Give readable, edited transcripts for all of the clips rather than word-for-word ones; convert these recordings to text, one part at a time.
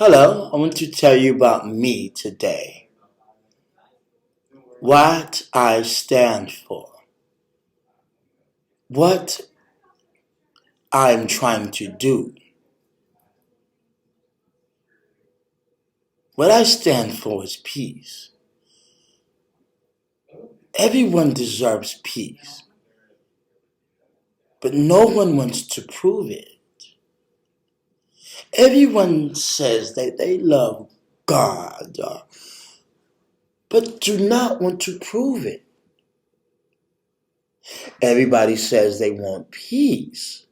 Hello, I want to tell you about me today. What I stand for. What I'm trying to do. What I stand for is peace. Everyone deserves peace, but no one wants to prove it. Everyone says that they love God, but do not want to prove it. Everybody says they want peace,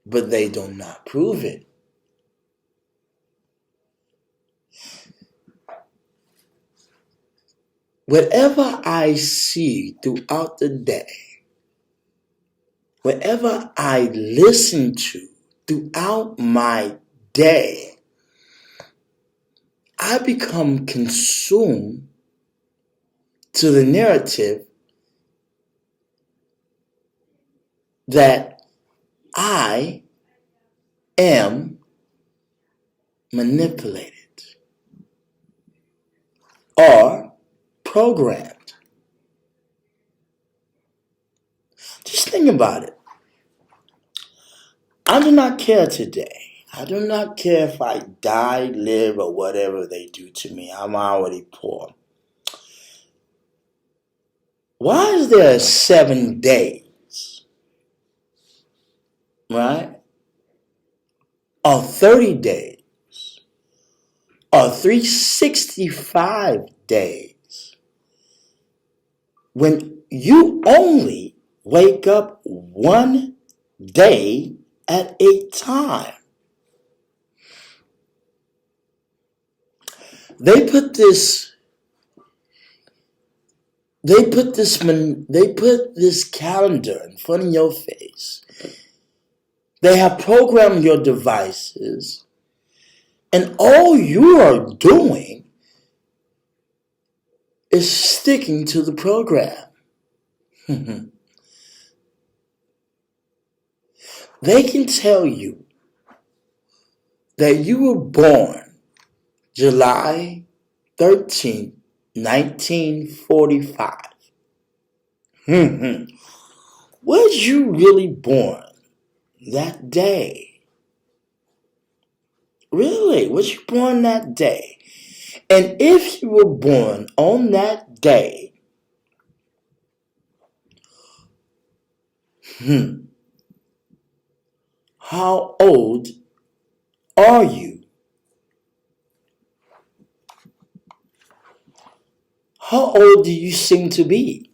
but they do not prove it. Whatever I see throughout the day, whatever I listen to throughout my day, I become consumed to the narrative that I am manipulated or programmed. Just think about it. I do not care today. I do not care if I die, live, or whatever they do to me. I'm already poor. Why is there 7 days, right? Or 30 days? Or 365 days? When you only wake up one day at a time. They put this calendar in front of your face. They have programmed your devices, and all you are doing is sticking to the program. They can tell you that you were born July 13th, 1945. Was you really born that day? Really? Was you born that day? And if you were born on that day, how old are you? How old do you seem to be?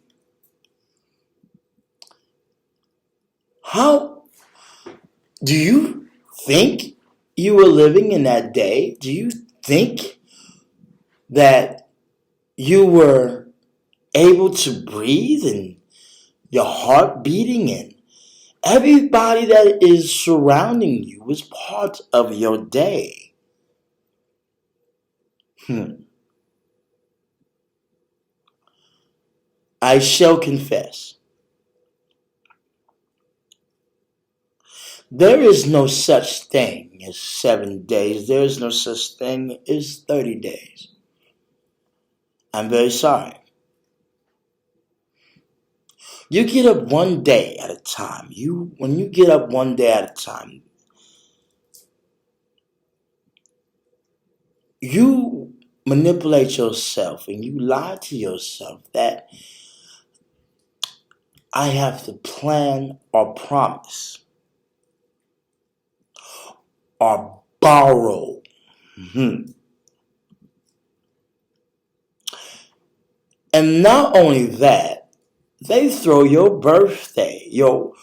How do you think you were living in that day? Do you think that you were able to breathe and your heart beating and everybody that is surrounding you was part of your day? I shall confess, there is no such thing as 7 days. There is no such thing as 30 days. I'm very sorry. You get up one day at a time. When you get up one day at a time, you manipulate yourself and you lie to yourself that I have to plan or promise or borrow. And not only that, they throw your birthday, your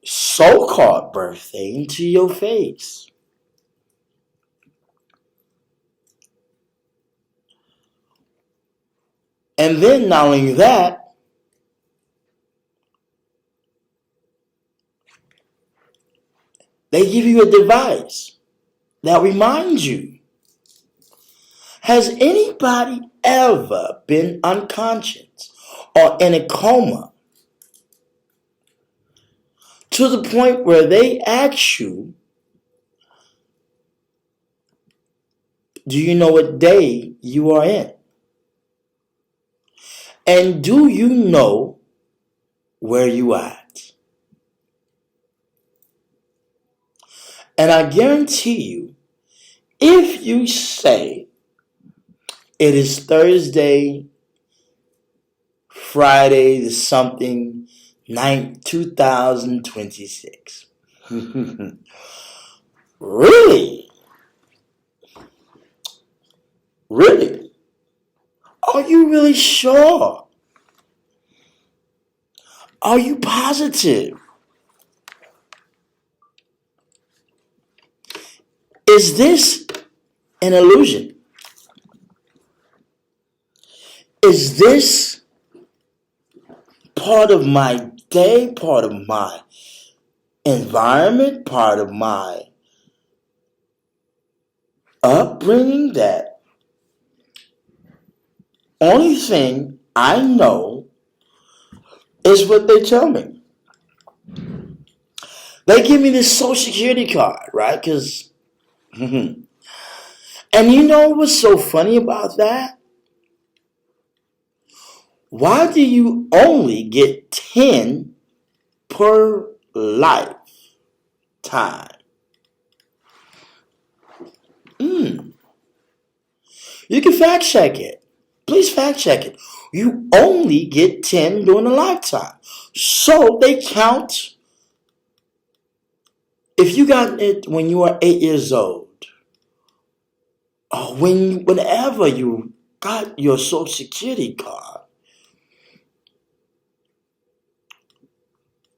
so-called birthday, into your face. And then not only that, they give you a device that reminds you. Has anybody ever been unconscious or in a coma to the point where they ask you Do you know what day you are in? And do you know where you are at? And I guarantee you, if you say it is Thursday, Friday, the something, 2026. Really? Really? Are you really sure? Are you positive? Is this an illusion? Is this part of my day, part of my environment, part of my upbringing that only thing I know is what they tell me? They give me this social security card, right? Because, and you know what's so funny about that? Why do you only get 10 per lifetime? You can fact check it. Please fact check it. You only get 10 during a lifetime. So they count. If you got it when you were 8 years old, or whenever you got your social security card,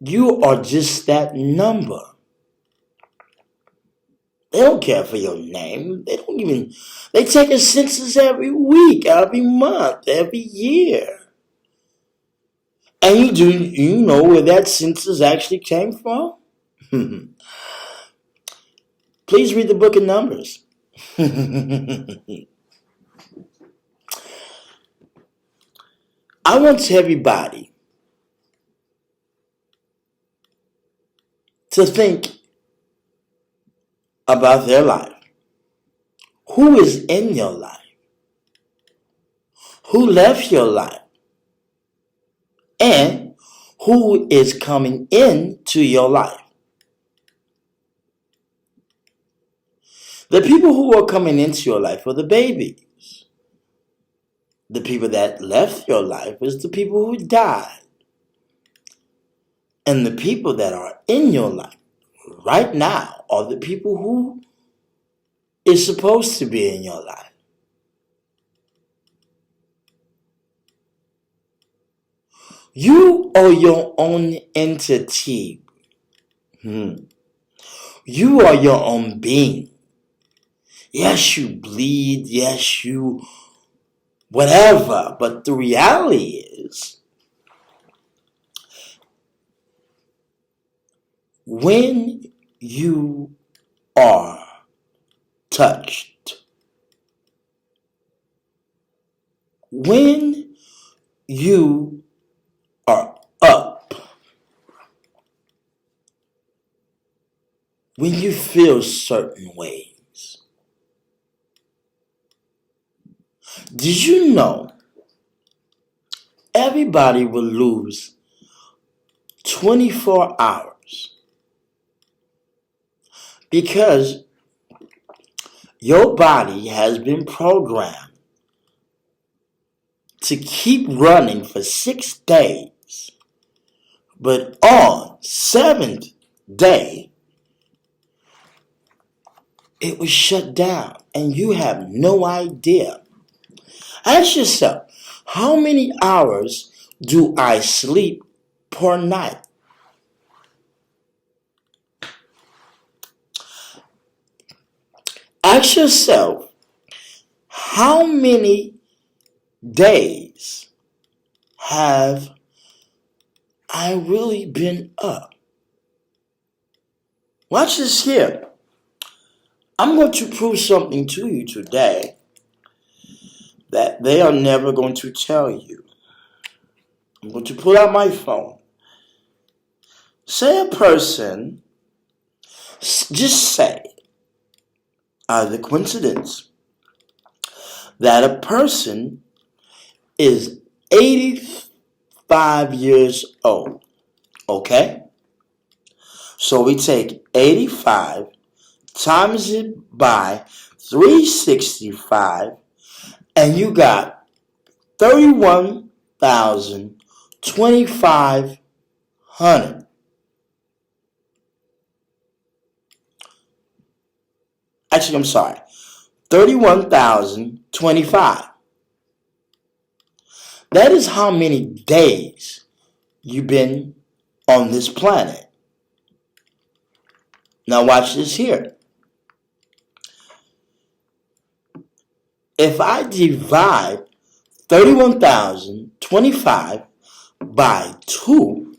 you are just that number. They don't care for your name. They take a census every week, every month, every year. And you know where that census actually came from? Please read the book of Numbers. I want everybody to think about their life. Who is in your life? Who left your life? And who is coming into your life? The people who are coming into your life are the babies. The people that left your life is the people who died. And the people that are in your life right now are the people who is supposed to be in your life. You are your own entity. You are your own being. Yes, you bleed. Yes, you whatever. But the reality is, when you are touched, when you are up, when you feel certain ways, did you know everybody will lose 24 hours because your body has been programmed to keep running for 6 days, but on 7th day, it was shut down, and you have no idea. Ask yourself, how many hours do I sleep per night? Ask yourself, how many days have I really been up? Watch this here. I'm going to prove something to you today that they are never going to tell you. I'm going to pull out my phone. Say a person, just say, the coincidence, that a person is 85 years old. Okay? So we take 85 times it by 365, and you got 31,2,500. Actually, I'm sorry. 31,025. That is how many days you've been on this planet. Now watch this here. If I divide 31,025 by 2,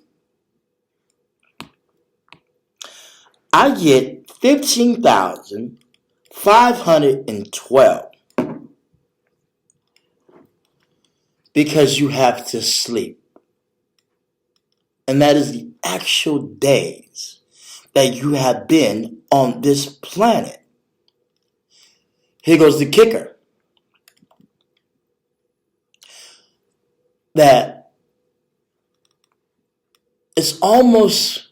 I get 15,512. Because you have to sleep. And that is the actual days that you have been on this planet. Here goes the kicker. That it's almost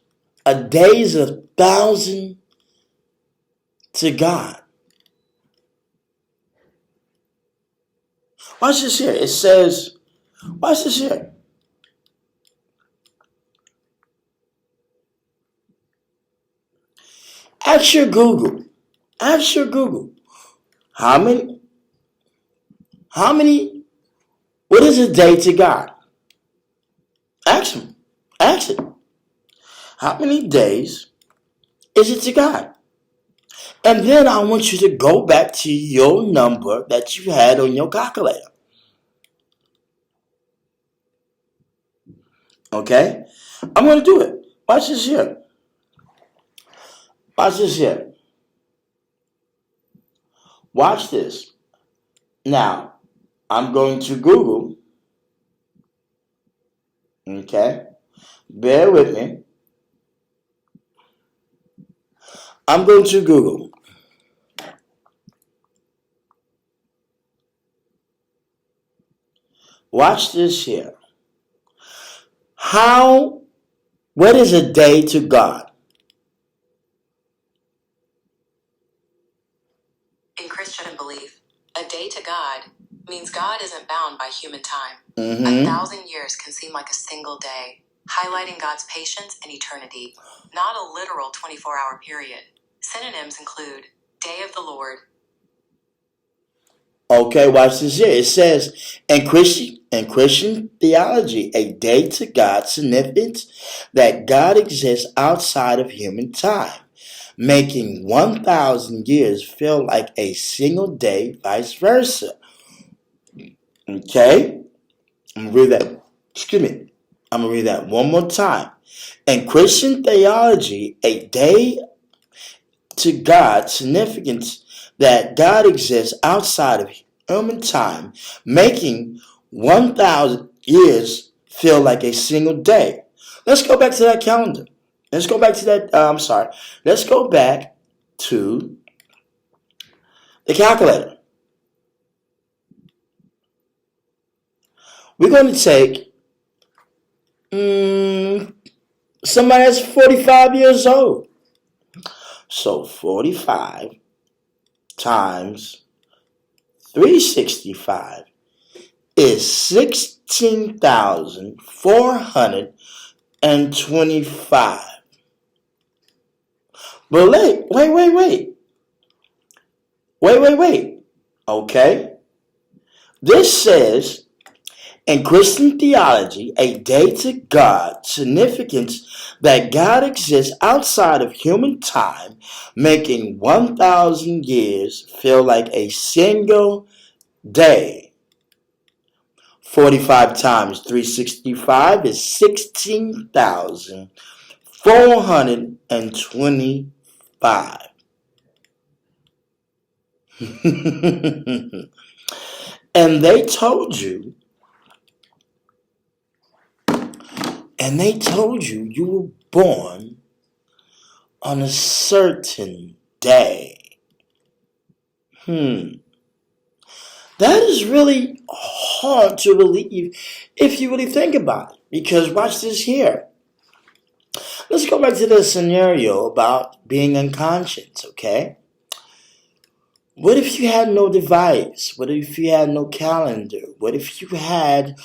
a day's 1,000 to God. Watch this here. It says, watch this here. Ask your Google. Ask your Google. How many, what is a day to God? Ask him. Ask it. How many days is it to God? And then I want you to go back to your number that you had on your calculator. Okay? I'm going to do it. Watch this here. Watch this here. Watch this. Now, I'm going to Google. Okay? Bear with me. I'm going to Google. Watch this here. What is a day to God? In Christian belief, a day to God means God isn't bound by human time. Mm-hmm. 1,000 years can seem like a single day, highlighting God's patience and eternity, not a literal 24-hour period. Synonyms include Day of the Lord. Okay, watch this here. It says, in Christian theology, a day to God signifies that God exists outside of human time, making 1,000 years feel like a single day, vice versa. Okay? I'm going to read that one more time. In Christian theology, a day to God significance that God exists outside of human time, making 1,000 years feel like a single day. Let's go back to that calendar. Let's go back to that, Let's go back to the calculator. We're going to take somebody that's 45 years old. So 45 times 365 is 16,425. But wait. Okay. This says, in Christian theology, a day to God significance that God exists outside of human time, making 1,000 years feel like a single day. 45 times 365 is 16,425. And they told you you were born on a certain day. That is really hard to believe if you really think about it. Because watch this here. Let's go back to the scenario about being unconscious, okay? What if you had no device? What if you had no calendar? What if you had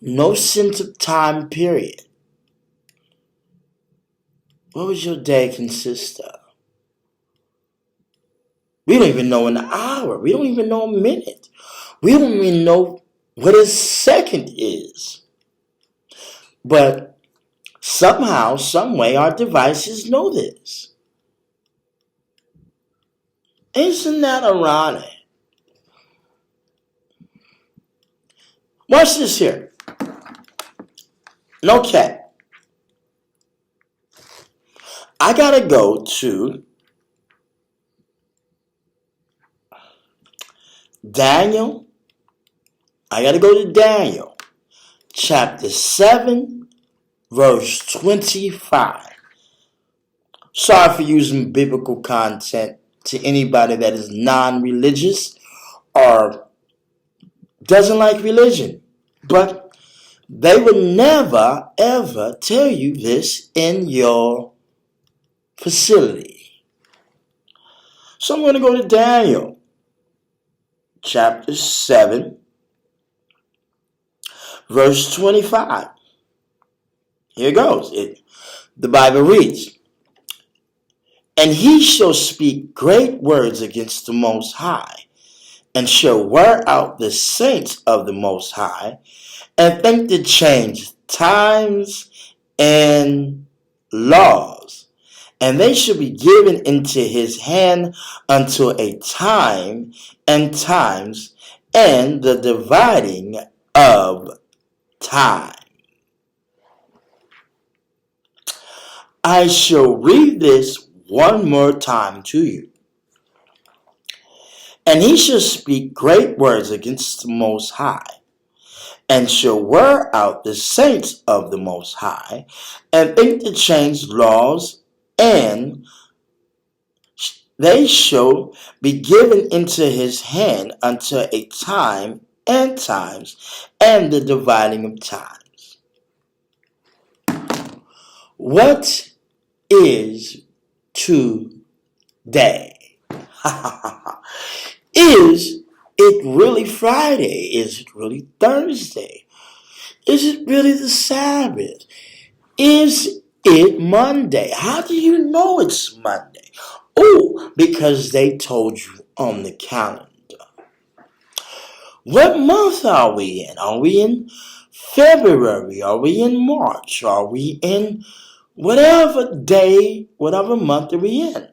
no sense of time period? What would your day consist of? We don't even know an hour. We don't even know a minute. We don't even know what a second is. But somehow, some way, our devices know this. Isn't that ironic? Watch this here. Okay. I gotta go to Daniel. I gotta go to Daniel chapter 7, verse 25. Sorry for using biblical content to anybody that is non-religious or doesn't like religion. But they would never, ever tell you this in your facility. So I'm going to go to Daniel chapter 7, verse 25. Here goes. The Bible reads, "And he shall speak great words against the Most High, and shall wear out the saints of the Most High, and think to change times and laws. And they shall be given into his hand until a time and times, and the dividing of time." I shall read this one more time to you. "And he shall speak great words against the Most High, and shall wear out the saints of the Most High, and think to change laws, and they shall be given into his hand until a time and times, and the dividing of times." What is today? Is it really Friday? Is it really Thursday? Is it really the Sabbath? Is it Monday? How do you know it's Monday? Oh, because they told you on the calendar. What month are we in? Are we in February? Are we in March? Are we in whatever day, whatever month are we in?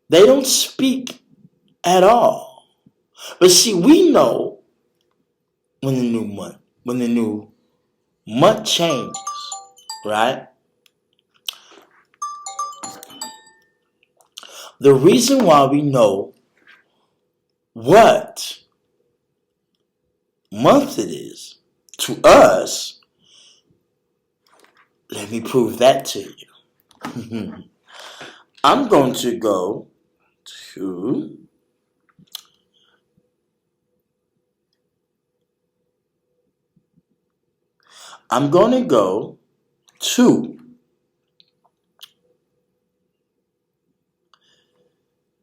They don't speak at all. But see, we know when the new month changes, right? The reason why we know what month it is to us, let me prove that to you. I'm going to go to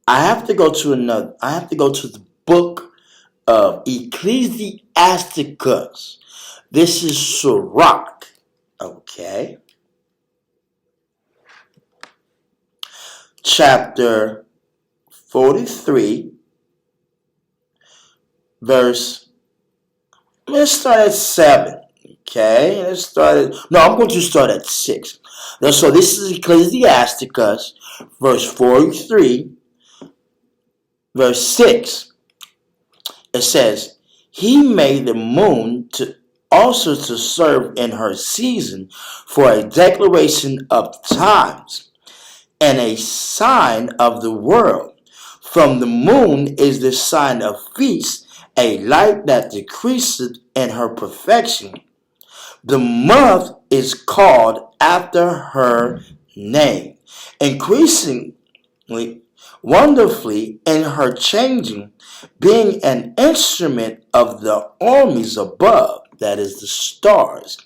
I have to go to the book of Ecclesiasticus. This is Sirach, okay? Chapter 43, verse, let's start at 7, okay? I'm going to start at 6. So this is Ecclesiasticus, verse 43, verse 6. It says, "He made the moon also to serve in her season for a declaration of times, and a sign of the world. From the moon is the sign of feast, a light that decreaseth in her perfection. The month is called after her name. Increasingly, wonderfully in her changing, being an instrument of the armies above, that is, the stars,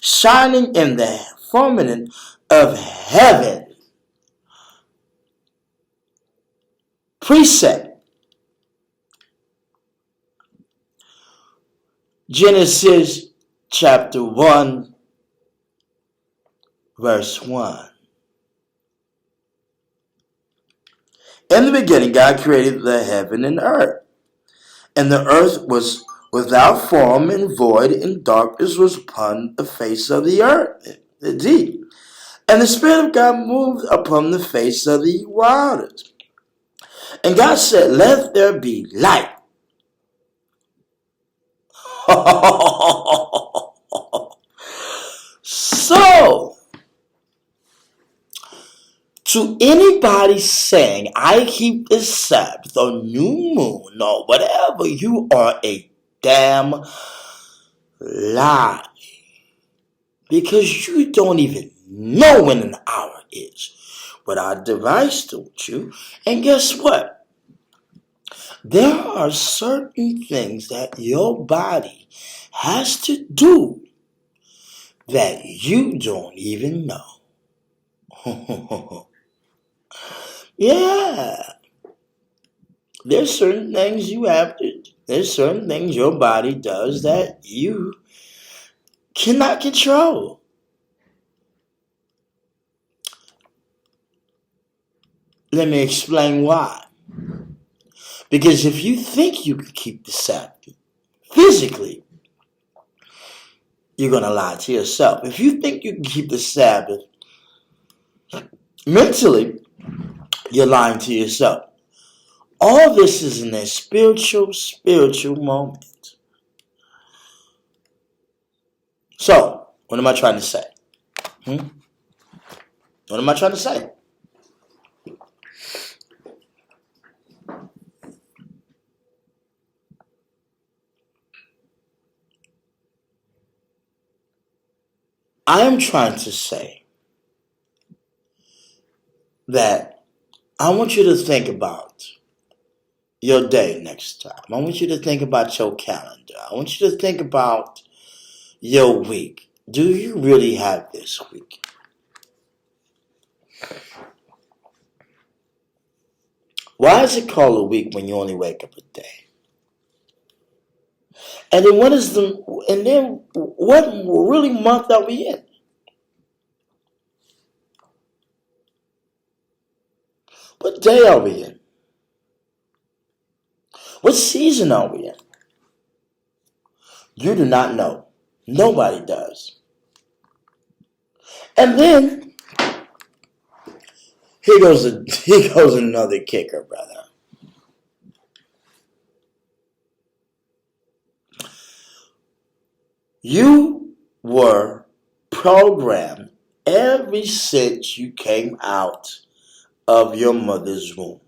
shining in the firmament of heaven. Precept. Genesis chapter 1, verse 1. In the beginning, God created the heaven and earth. And the earth was without form and void, and darkness was upon the face of the earth, the deep. And the Spirit of God moved upon the face of the waters. And God said, let there be light. So, to anybody saying, I keep the Sabbath or new moon or whatever, you are a damn lie. Because you don't even know when an hour is. But our device told you. And guess what? There are certain things that your body has to do that you don't even know. Yeah. There's certain things you have to, there's certain things your body does that you cannot control. Let me explain why. Because if you think you can keep the Sabbath physically, you're going to lie to yourself. If you think you can keep the Sabbath mentally, you're lying to yourself. All this is in a spiritual moment. So, what am I trying to say? What am I trying to say? I am trying to say that I want you to think about your day next time. I want you to think about your calendar. I want you to think about your week. Do you really have this week? Why is it called a week when you only wake up a day? And then what really month are we in? What day are we in? What season are we in? You do not know. Nobody does. And then here goes another kicker, brother. You were programmed ever since you came out of your mother's womb.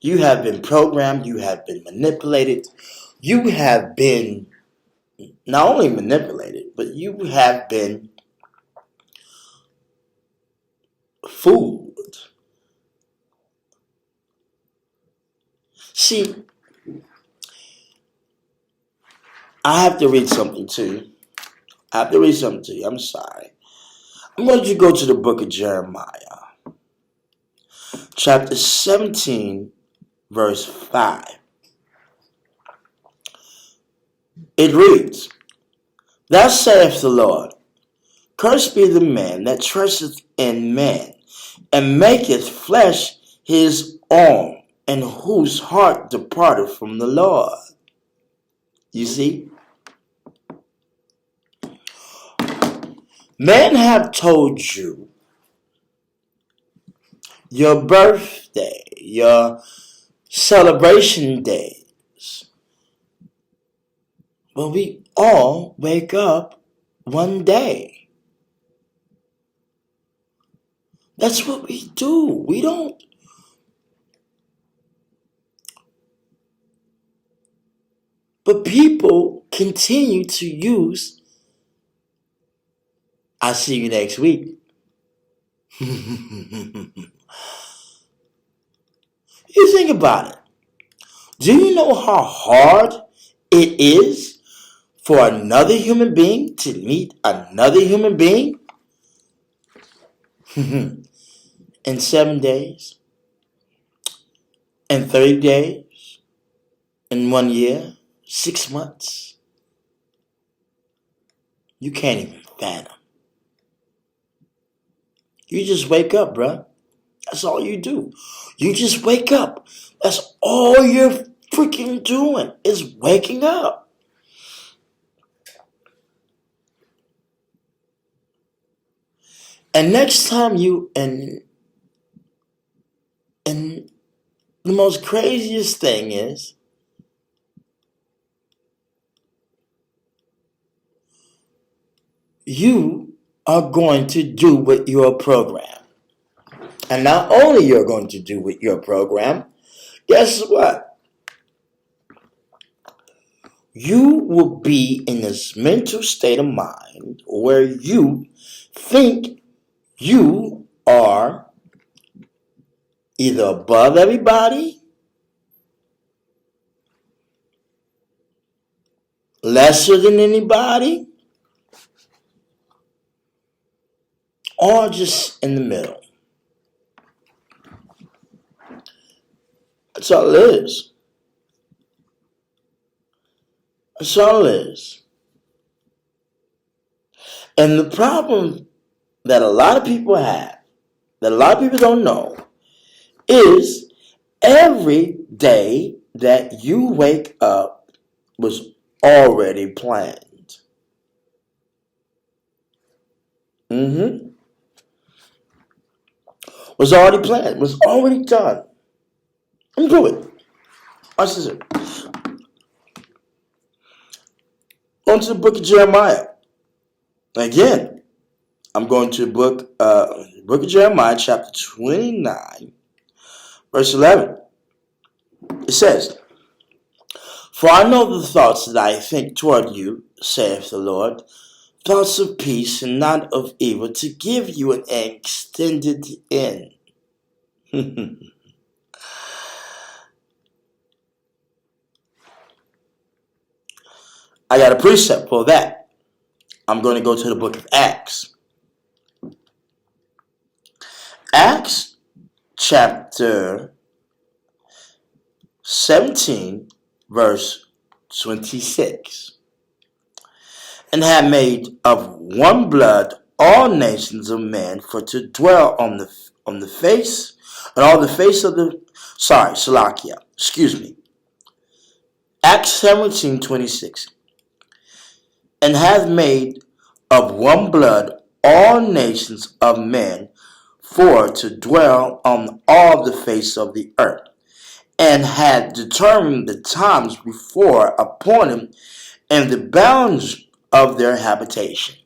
You have been programmed, you have been manipulated, you have been not only manipulated, but you have been fooled. See, I have to read something to you. I'm sorry. I'm going to go to the book of Jeremiah, chapter 17, verse 5. It reads, thus saith the Lord, cursed be the man that trusteth in man, and maketh flesh his arm, and whose heart departed from the Lord. You see? Men have told you your birthday, your celebration days. But we all wake up one day. That's what we do. We don't. But people continue to use, I see you next week. You think about it. Do you know how hard it is for another human being to meet another human being in 7 days, in 30 days, in 1 year, 6 months? You can't even fathom. You just wake up, bruh. That's all you do. You just wake up. That's all you're freaking doing is waking up. And next time and the most craziest thing is you are going to do with your program. And not only you're going to do with your program, guess what? You will be in this mental state of mind where you think you are either above everybody, lesser than anybody, or just in the middle. That's all it is. That's all it is. And the problem that a lot of people have, that a lot of people don't know, is every day that you wake up was already planned. Was already planned. Was already done. Let me do it. Watch this. On to the book of Jeremiah. Again, I'm going to the book of Jeremiah, chapter 29, verse 11. It says, "For I know the thoughts that I think toward you, saith the Lord, thoughts of peace and not of evil, to give you an extended end." I got a precept for that. I'm going to go to the book of Acts. Acts chapter 17, verse 26. "And have made of one blood all nations of men for to dwell on the face, and all the face of the Salakia. Excuse me. Acts 17:26. "And hath made of one blood all nations of men for to dwell on all the face of the earth, and had determined the times before appointed and the bounds of their habitation."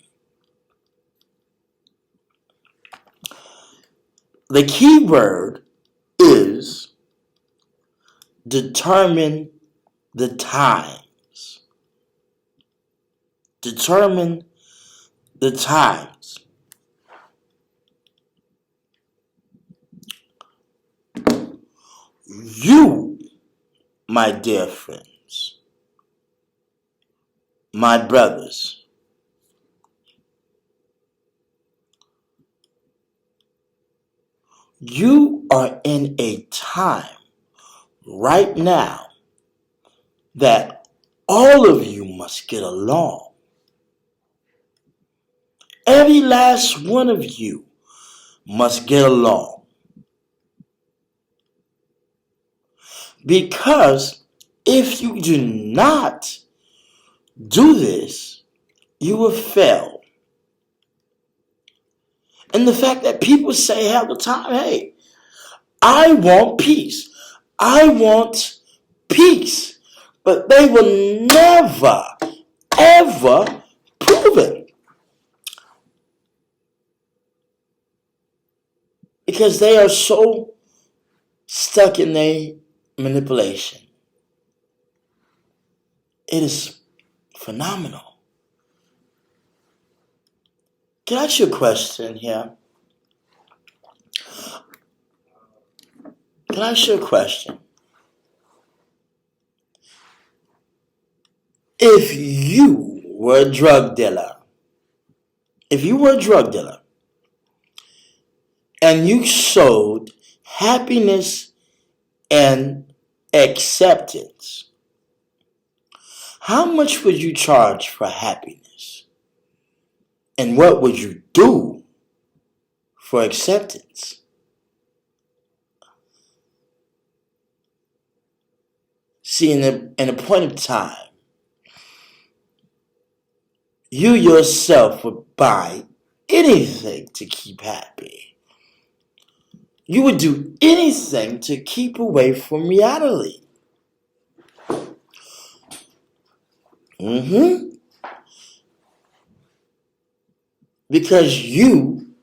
The key word is determine the times. Determine the times. You, my dear friends, my brothers, you are in a time right now that all of you must get along. Every last one of you must get along. Because if you do not do this, you will fail. And the fact that people say half the time, hey, I want peace. I want peace. But they will never, ever prove it. Because they are so stuck in their manipulation. It is phenomenal. Can I ask you a question here? Can I ask you a question? If you were a drug dealer, if you were a drug dealer and you sold happiness and acceptance, how much would you charge for happiness? And what would you do for acceptance? See, in a point of time, you yourself would buy anything to keep happy. You would do anything to keep away from reality. Because you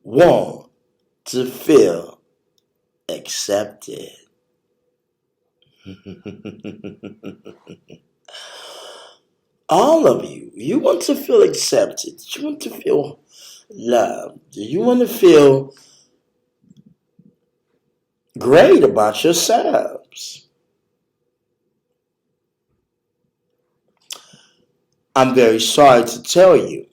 want to feel accepted. All of you, you want to feel accepted. You want to feel loved. You want to feel great about yourselves. I'm very sorry to tell you,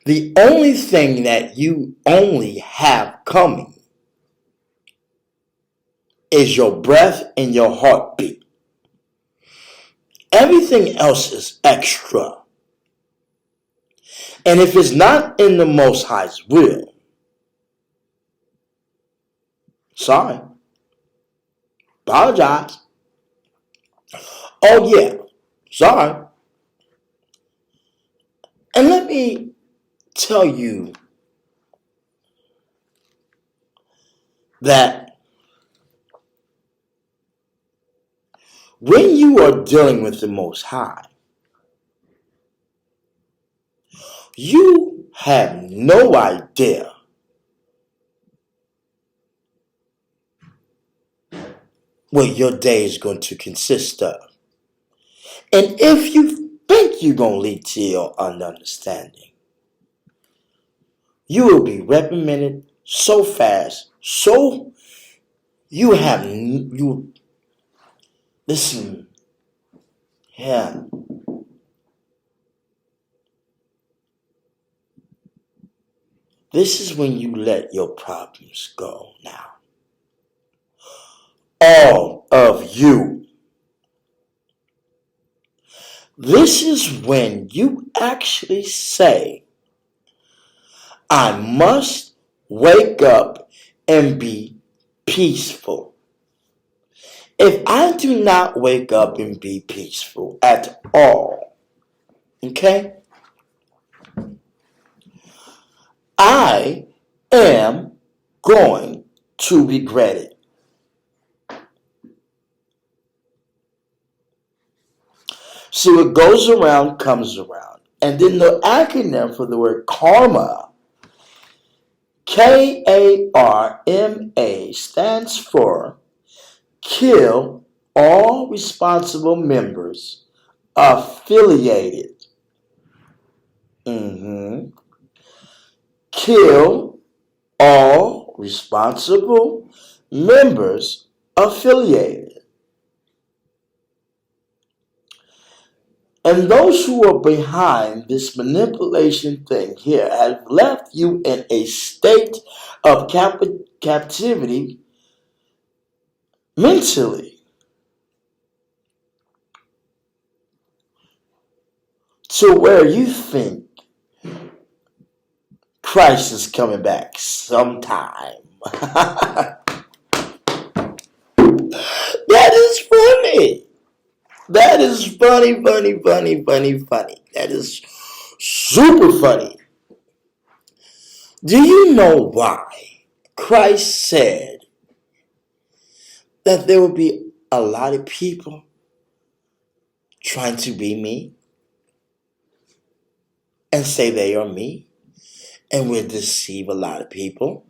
the only thing that you only have coming is your breath and your heartbeat. Everything else is extra. And if it's not in the Most High's will, sorry, apologize. Oh yeah, sorry. And let me tell you that when you are dealing with the Most High, you have no idea what your day is going to consist of. And if you think you're going to lead to your understanding, you will be reprimanded so fast, so you listen, yeah. This is when you let your problems go now. All of you. This is when you actually say, I must wake up and be peaceful. If I do not wake up and be peaceful at all, okay, I am going to regret it. See, what goes around comes around. And then the acronym for the word karma, KARMA, stands for kill all responsible members affiliated. Kill all responsible members affiliated. And those who are behind this manipulation thing here have left you in a state of captivity mentally, to where you think Christ is coming back sometime. That is funny. That is funny. That is super funny. Do you know why Christ said that there will be a lot of people trying to be me and say they are me and will deceive a lot of people?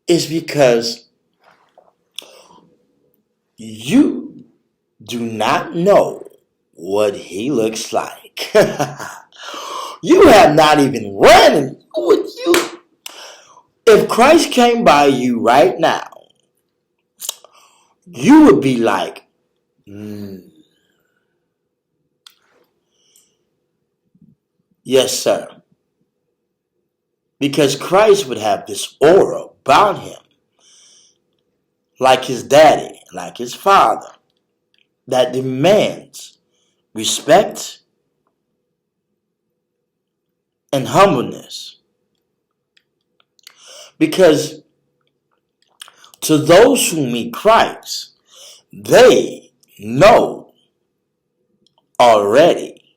It's because you do not know what he looks like. You have not even run. And if Christ came by you right now, you would be like, yes, sir. Because Christ would have this aura about him, like his daddy, like his father, that demands respect and humbleness. Because to those who meet Christ, they know already.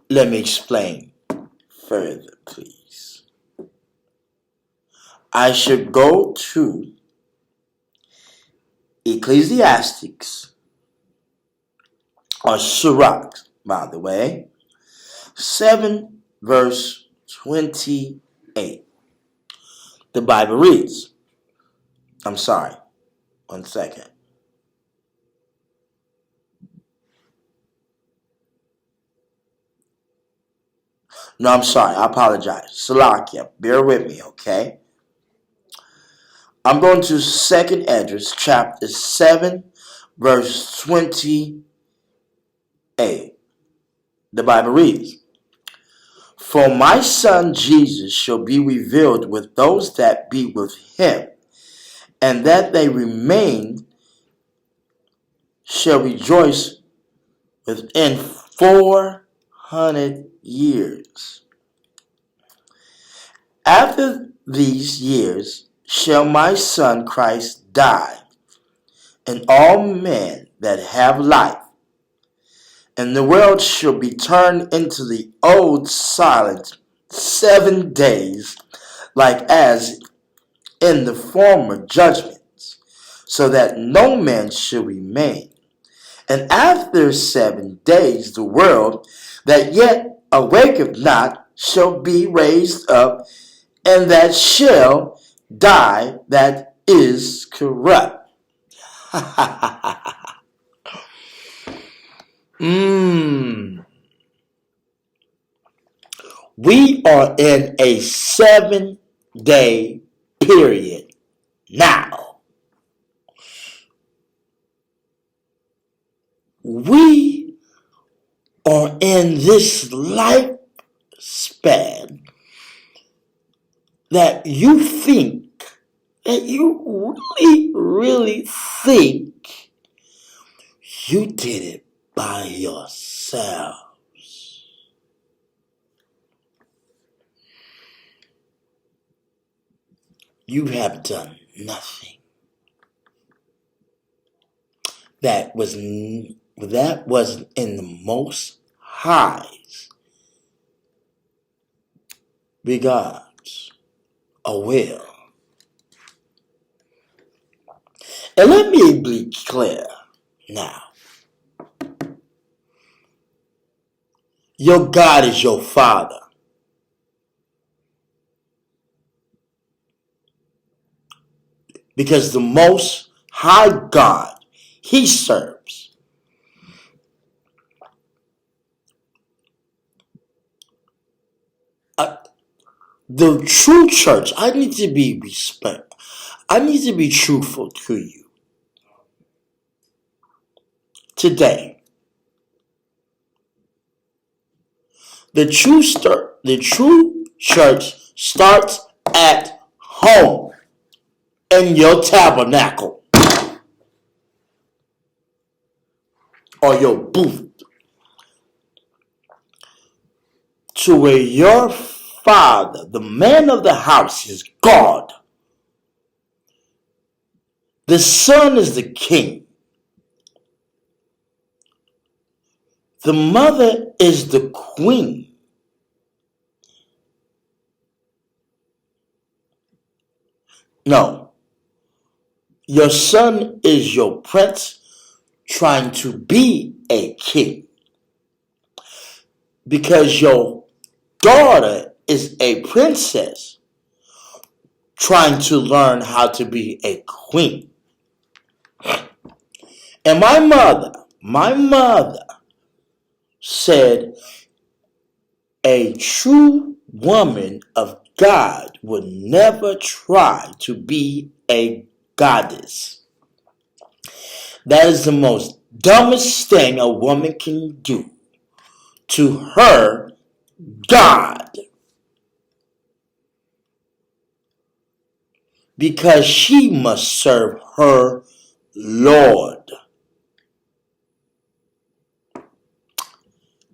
Let me explain further, please. I should go to Ecclesiastes, or Sirach, by the way, 7 verse 28. The Bible reads, I'm sorry, 1 second. No, I'm sorry, I apologize. Salakia, bear with me, okay? I'm going to 2nd Esdras, chapter 7, verse 28. The Bible reads, For my son Jesus shall be revealed with those that be with him, and that they remain shall rejoice within 400 years. After these years shall my son Christ die, and all men that have life, and the world shall be turned into the old silent 7 days, like as in the former judgments, so that no man shall remain. And after 7 days the world that yet awaketh not shall be raised up, and that shall die that is corrupt. We are in a 7-day period now. We are in this lifespan that you think, that you really think you did it by yourself. You have done nothing. That wasn't in the Most High's regards or will. And let me be clear now. Your God is your Father. Because the Most High God he serves, the true church, I need to be truthful to you. Today, the true church starts at home in your tabernacle or your booth, to where your father, the man of the house, is God. The son is the king. The mother is the queen. No. Your son is your prince trying to be a king. Because your daughter is a princess trying to learn how to be a queen. And my mother said a true woman of God would never try to be a goddess. That is the most dumbest thing a woman can do to her God, because she must serve her Lord.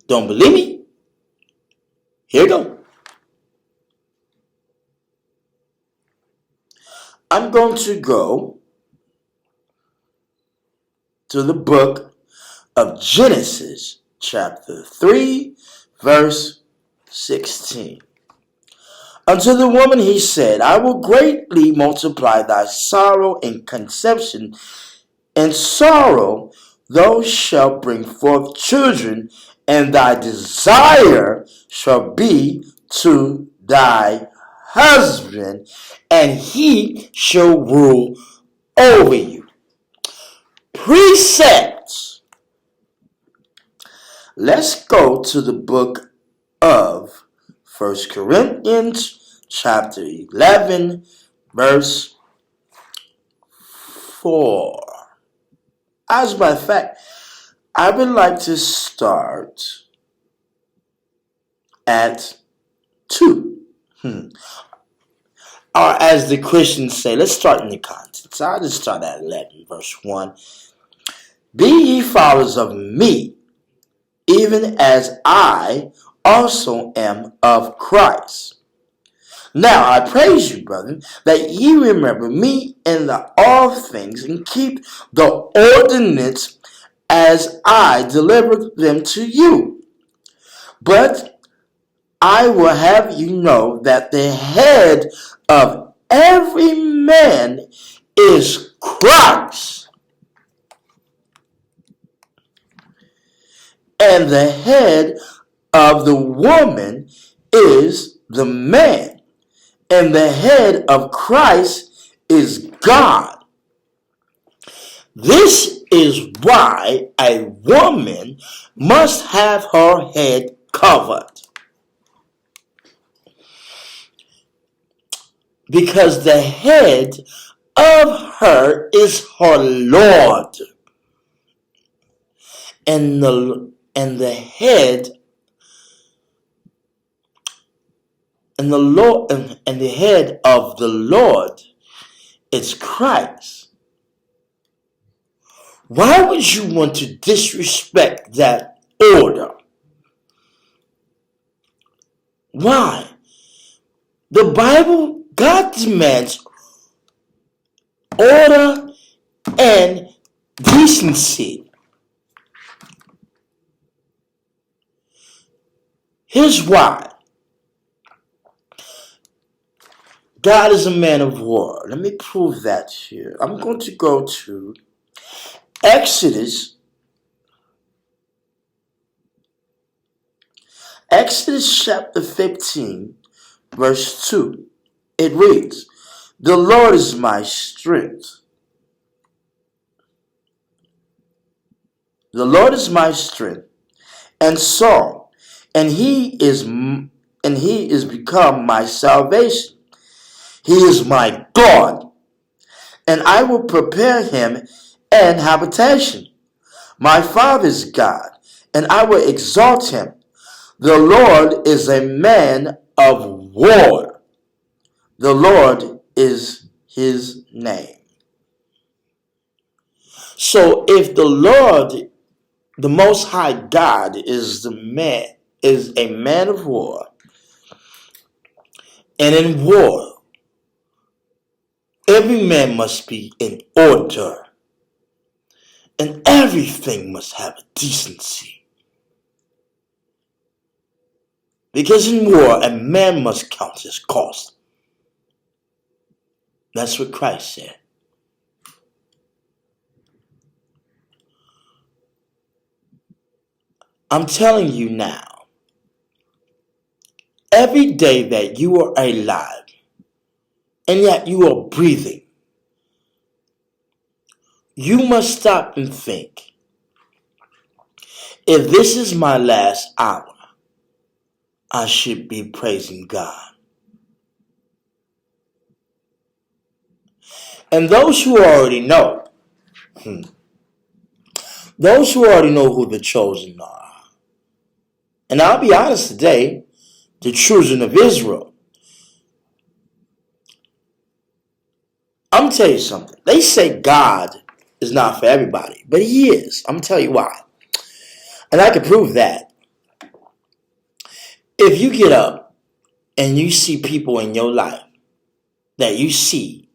Don't believe me? Here you go. I'm going to go to the book of Genesis, chapter 3, verse 16. Unto the woman he said, I will greatly multiply thy sorrow in conception, and sorrow thou shalt bring forth children, and thy desire shall be to thy husband, and he shall rule over you. Precepts. Let's go to the book of 1 Corinthians chapter 11, verse 4. As a matter of fact, I would like to start at 2. Or as the Christians say, let's start in the context. I'll just start at 11, verse 1. Be ye followers of me, even as I also am of Christ. Now I praise you, brethren, that ye remember me in all things, and keep the ordinance as I delivered them to you. But I will have you know that the head of every man is Christ, and the head of the woman is the man, and the head of Christ is God. This is why a woman must have her head covered, because the head of her is her Lord, and the head and the Lord and the head of the Lord is Christ. Why would you want to disrespect that order? Why? The Bible, God demands order and decency. Here's why. God is a man of war. Let me prove that here. I'm going to go to Exodus chapter 15, verse 2. It reads, the Lord is my strength. The Lord is my strength and song, and he is become my salvation. He is my God, and I will prepare him an habitation. My Father's God, and I will exalt him. The Lord is a man of war. The Lord is his name. So if the Lord, the Most High God, is a man of war, and in war, every man must be in order, and everything must have a decency. Because in war, a man must count his cost. That's what Christ said. I'm telling you now, every day that you are alive, and yet you are breathing, you must stop and think, If this is my last hour, I should be praising God. And those who already know, who the chosen are. And I'll be honest today, the children of Israel. I'm going to tell you something. They say God is not for everybody, but He is. I'm going to tell you why. And I can prove that. If you get up and you see people in your life that you see,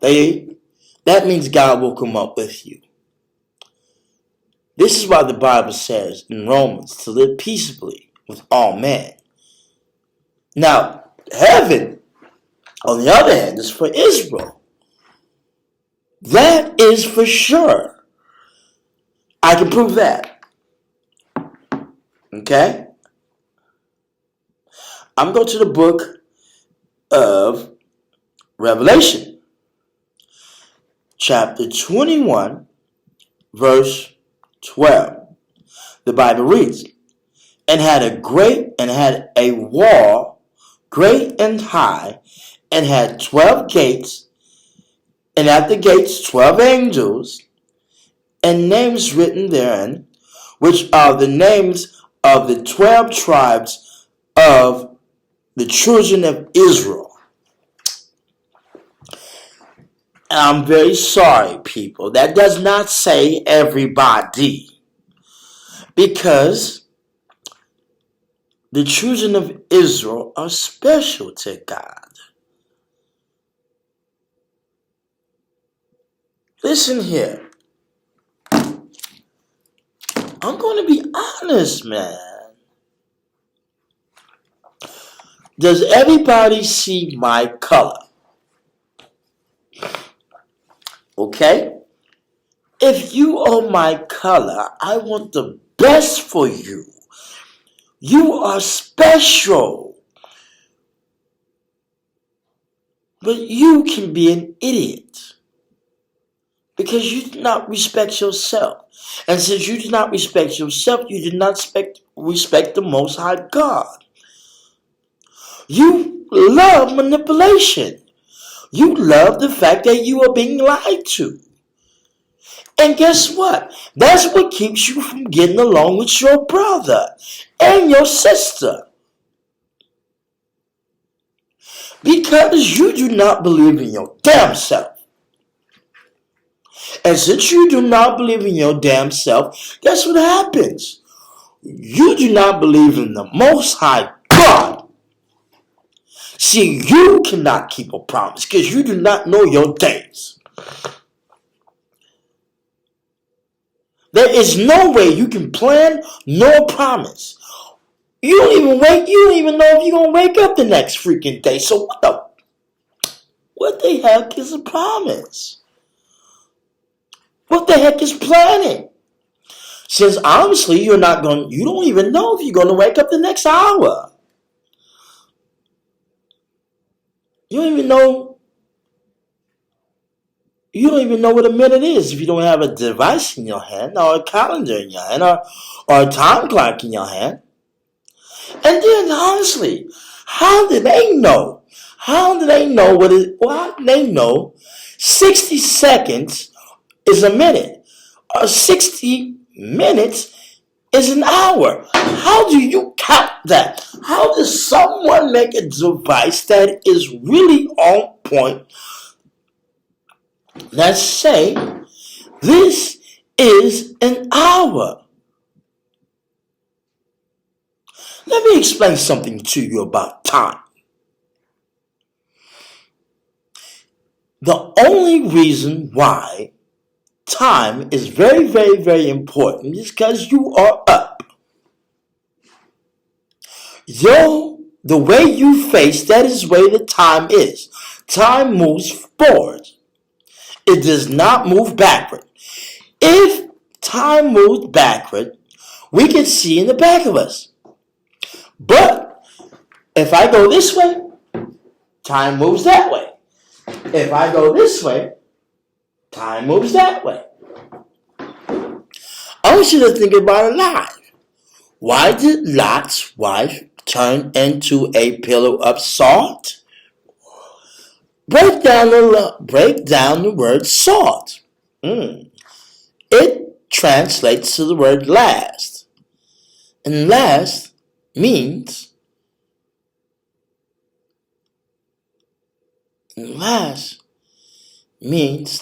that means God will come up with you. This is why the Bible says in Romans to live peaceably with all men. Now, heaven, on the other hand, is for Israel. That is for sure. I can prove that. Okay? I'm going to the book of Revelation, chapter 21, verse 12. The Bible reads, and had a wall great and high, and had 12 gates, and at the gates 12 angels, and names written therein, which are the names of the 12 tribes of the children of Israel. And I'm very sorry, people. That does not say everybody. Because the children of Israel are special to God. Listen here. I'm going to be honest, man. Does everybody see my color? Okay? If you are my color, I want the best for you. You are special. But you can be an idiot. Because you do not respect yourself. And since you do not respect yourself, you do not respect the Most High God. You love manipulation. You love the fact that you are being lied to. And guess what? That's what keeps you from getting along with your brother and your sister. Because you do not believe in your damn self. And since you do not believe in your damn self, guess what happens? You do not believe in the Most High God. See, you cannot keep a promise because you do not know your days. There is no way you can plan nor promise. You don't even know if you're going to wake up the next freaking day. So what the heck is a promise? What the heck is planning? Since honestly, you don't even know if you're going to wake up the next hour. You don't even know what a minute is if you don't have a device in your hand or a calendar in your hand or a time clock in your hand. And then honestly, how did they know? How do they know they know 60 seconds is a minute or 60 minutes is an hour? How do you count that? How does someone make a device that is really on point? Let's say this is an hour. Let me explain something to you about time. The only reason why time is very, very, very important is because you are up. The way you face, that is the way the time is. Time moves forward. It does not move backward. If time moved backward, we can see in the back of us. But if I go this way, time moves that way. If I go this way, time moves that way. I'm want you to think about it live. Why did Lot's wife turn into a pillar of salt? Break down the word salt. It translates to the word last. And last means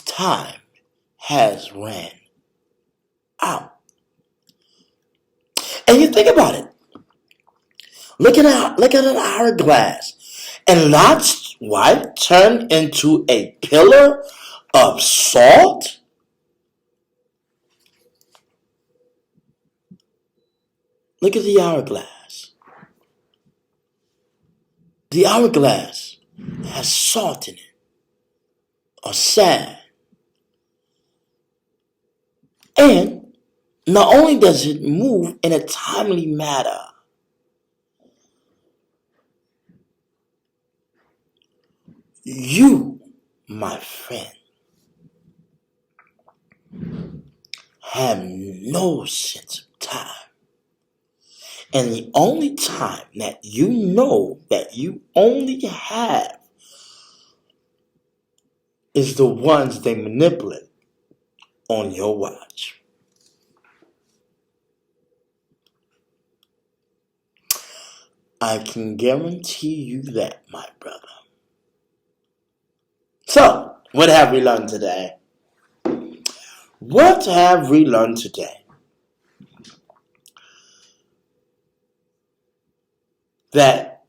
time has ran out. And you think about it. Look at an hourglass. And Lot's wife turned into a pillar of salt. Look at the hourglass. The hourglass has salt in it, or sand. And not only does it move in a timely manner, you, my friend, have no sense of time. And the only time that you know that you only have is the ones they manipulate on your watch. I can guarantee you that, my brother. So, what have we learned today? What have we learned today? That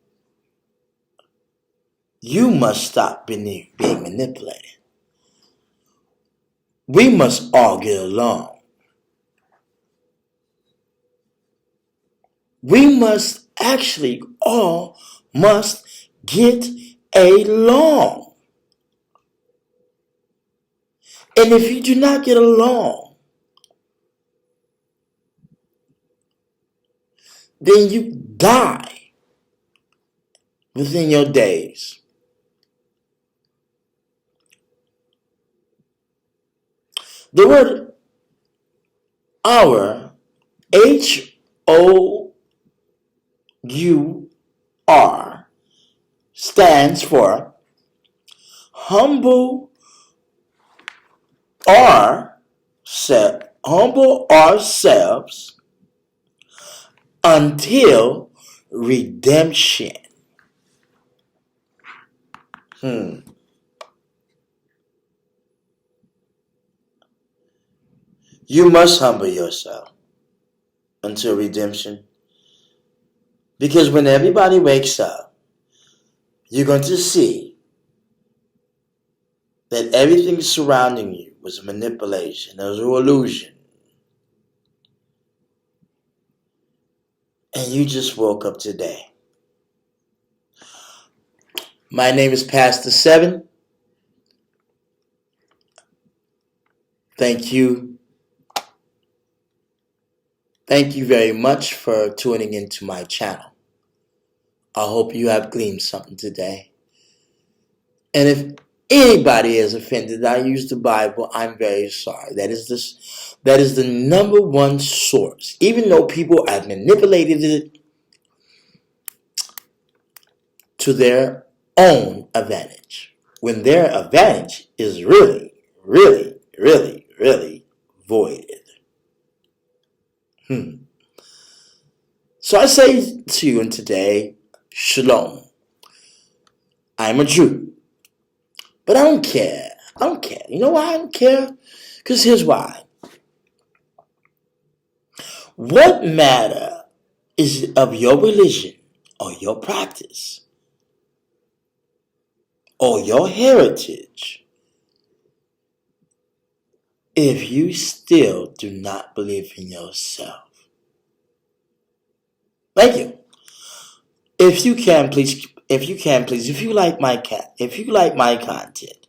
you must stop being manipulated. We must all get along. We must actually all must get along. And if you do not get along, then you die within your days. The word hour, HOUR, stands for humble ourselves until redemption. You must humble yourself until redemption. Because when everybody wakes up, you're going to see that everything surrounding you was a manipulation, it was an illusion. And you just woke up today. My name is Pastor Seven. Thank you. Thank you very much for tuning into my channel. I hope you have gleaned something today. And if anybody is offended that I use the Bible, I'm very sorry. That is the number one source. Even though people have manipulated it to their own advantage, when their advantage is really, really, really, really voided. So I say to you today, Shalom. I'm a Jew. But I don't care. I don't care. You know why I don't care? Because here's why. What matter is of your religion or your practice or your heritage if you still do not believe in yourself? Thank you. If you like my content,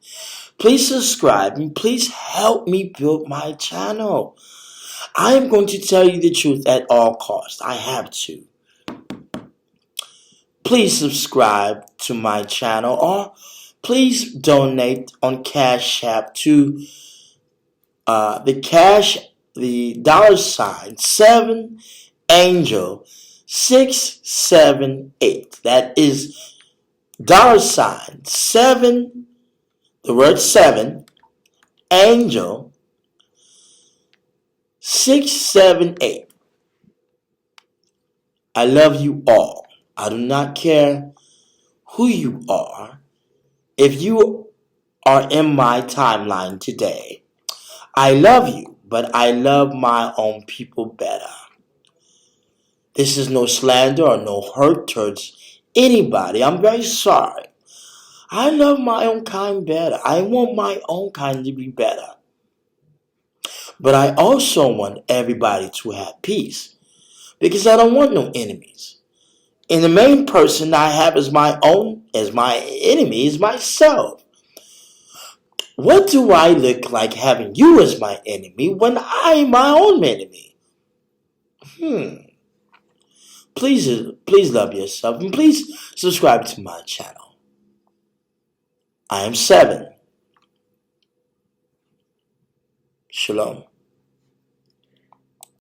please subscribe and please help me build my channel. I am going to tell you the truth at all costs. I have to. Please subscribe to my channel or please donate on Cash App to the the dollar sign 7Angel678. That is dollar sign 7, the word 7, Angel 678. I love you all. I do not care who you are. If you are in my timeline today, I love you, but I love my own people better. This is no slander or no hurt towards anybody. I'm very sorry. I love my own kind better. I want my own kind to be better. But I also want everybody to have peace because I don't want no enemies. And the main person I have as my enemy is myself. What do I look like having you as my enemy when I'm my own enemy? Please love yourself and please subscribe to my channel. I am 7. Shalom.